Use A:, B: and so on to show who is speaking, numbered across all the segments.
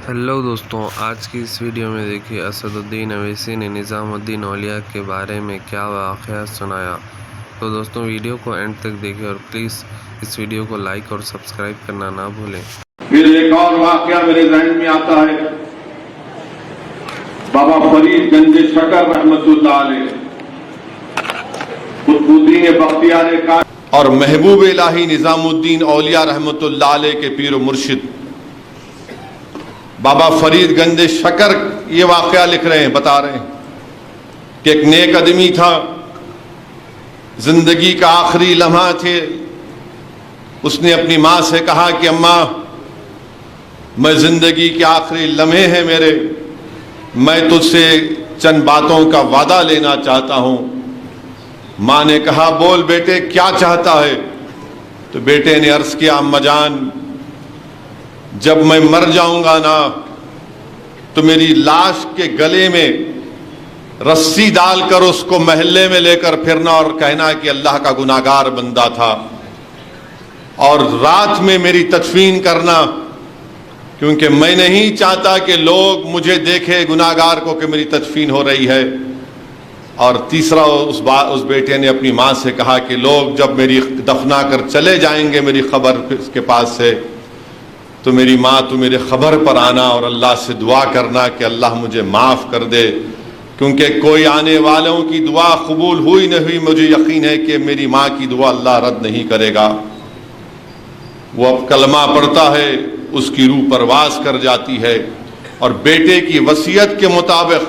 A: Hello دوستوں، آج کی اس ویڈیو میں دیکھیے اسد الدین اویسی نے نظام الدین اولیاء کے بارے میں کیا واقعات سنایا۔ تو دوستوں ویڈیو کو اینڈ تک دیکھیں اور پلیز اس ویڈیو کو لائک اور سبسکرائب کرنا نہ بھولیں۔
B: پھر ایک اور واقعہ میرے ذہن میں آتا ہے، بابا فرید گنج شکر رحمت اللہ علیہ، قطب الدین بختیار کاشانی اور محبوب الہی نظام الدین اولیاء رحمت اللہ علیہ کے پیر و مرشد بابا فرید گنج شکر یہ واقعہ لکھ رہے ہیں، بتا رہے ہیں کہ ایک نیک آدمی تھا، زندگی کا آخری لمحہ تھے۔ اس نے اپنی ماں سے کہا کہ اماں، میں زندگی کے آخری لمحے ہیں میرے، میں تجھ سے چند باتوں کا وعدہ لینا چاہتا ہوں۔ ماں نے کہا بول بیٹے کیا چاہتا ہے؟ تو بیٹے نے عرض کیا اماں جان، جب میں مر جاؤں گا نا تو میری لاش کے گلے میں رسی ڈال کر اس کو محلے میں لے کر پھرنا اور کہنا کہ اللہ کا گناہگار بندہ تھا، اور رات میں میری تدفین کرنا، کیونکہ میں نہیں چاہتا کہ لوگ مجھے دیکھے گناہگار کو کہ میری تدفین ہو رہی ہے۔ اور تیسرا اس بیٹے نے اپنی ماں سے کہا کہ لوگ جب میری دفنا کر چلے جائیں گے میری خبر اس کے پاس سے، تو میری ماں تو میرے خبر پر آنا اور اللہ سے دعا کرنا کہ اللہ مجھے معاف کر دے، کیونکہ کوئی آنے والوں کی دعا قبول ہوئی نہ ہوئی مجھے یقین ہے کہ میری ماں کی دعا اللہ رد نہیں کرے گا۔ وہ اب کلمہ پڑھتا ہے، اس کی روح پرواز کر جاتی ہے، اور بیٹے کی وصیت کے مطابق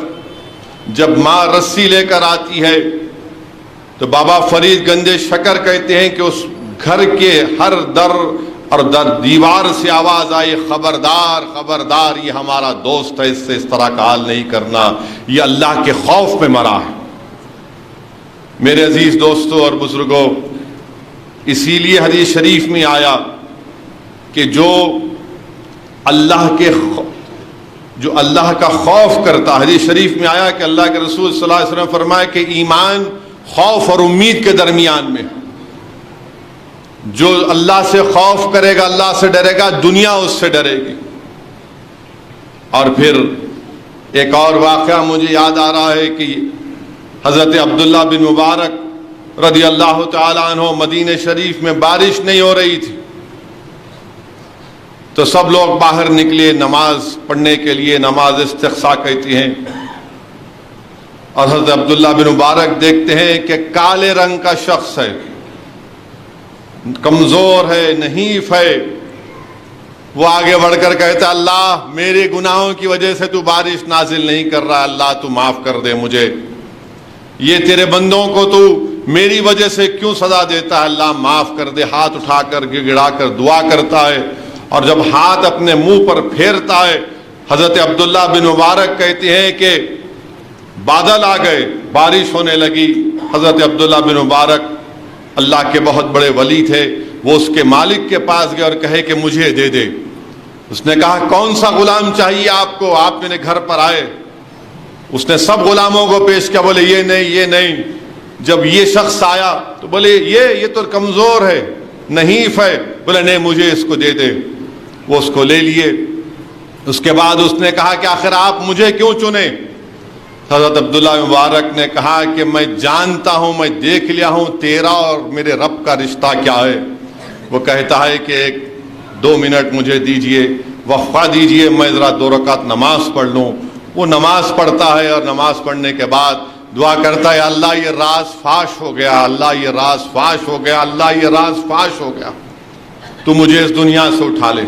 B: جب ماں رسی لے کر آتی ہے تو بابا فرید گنج شکر کہتے ہیں کہ اس گھر کے ہر در اور دیوار سے آواز آئی، خبردار خبردار، یہ ہمارا دوست ہے، اس سے اس طرح کا حال نہیں کرنا، یہ اللہ کے خوف میں مرا ہے۔ میرے عزیز دوستوں اور بزرگوں، اسی لیے حدیث شریف میں آیا کہ جو اللہ کا خوف کرتا، حدیث شریف میں آیا کہ اللہ کے رسول صلی اللہ علیہ وسلم فرمائے کہ ایمان خوف اور امید کے درمیان میں، جو اللہ سے خوف کرے گا، اللہ سے ڈرے گا، دنیا اس سے ڈرے گی۔ اور پھر ایک اور واقعہ مجھے یاد آ رہا ہے کہ حضرت عبداللہ بن مبارک رضی اللہ تعالی عنہ، مدینہ شریف میں بارش نہیں ہو رہی تھی تو سب لوگ باہر نکلے نماز پڑھنے کے لیے، نماز استسقاء کہتی ہیں، اور حضرت عبداللہ بن مبارک دیکھتے ہیں کہ کالے رنگ کا شخص ہے، کمزور ہے، نحیف ہے۔ وہ آگے بڑھ کر کہتا اللہ میرے گناہوں کی وجہ سے تو بارش نازل نہیں کر رہا، اللہ تو معاف کر دے مجھے، یہ تیرے بندوں کو تو میری وجہ سے کیوں سزا دیتا ہے، اللہ معاف کر دے۔ ہاتھ اٹھا کر گڑا کر دعا کرتا ہے، اور جب ہاتھ اپنے منہ پر پھیرتا ہے، حضرت عبداللہ بن مبارک کہتے ہیں کہ بادل آ گئے، بارش ہونے لگی۔ حضرت عبداللہ بن مبارک اللہ کے بہت بڑے ولی تھے، وہ اس کے مالک کے پاس گئے اور کہے کہ مجھے دے دے۔ اس نے کہا کون سا غلام چاہیے آپ کو، آپ میرے گھر پر آئے۔ اس نے سب غلاموں کو پیش کیا، بولے یہ نہیں یہ نہیں۔ جب یہ شخص آیا تو بولے یہ تو کمزور ہے، نحیف ہے، بولے نہیں مجھے اس کو دے دے۔ وہ اس کو لے لیے۔ اس کے بعد اس نے کہا کہ آخر آپ مجھے کیوں چنے؟ حضرت عبداللہ مبارک نے کہا کہ میں جانتا ہوں، میں دیکھ لیا ہوں تیرا اور میرے رب کا رشتہ کیا ہے۔ وہ کہتا ہے کہ 2 منٹ مجھے دیجئے، وقفہ دیجئے، میں ذرا 2 رکعت نماز پڑھ لوں۔ وہ نماز پڑھتا ہے، اور نماز پڑھنے کے بعد دعا کرتا ہے اللہ یہ راز فاش ہو گیا، اللہ یہ راز فاش ہو گیا، اللہ یہ راز فاش ہو گیا، تو مجھے اس دنیا سے اٹھا لے۔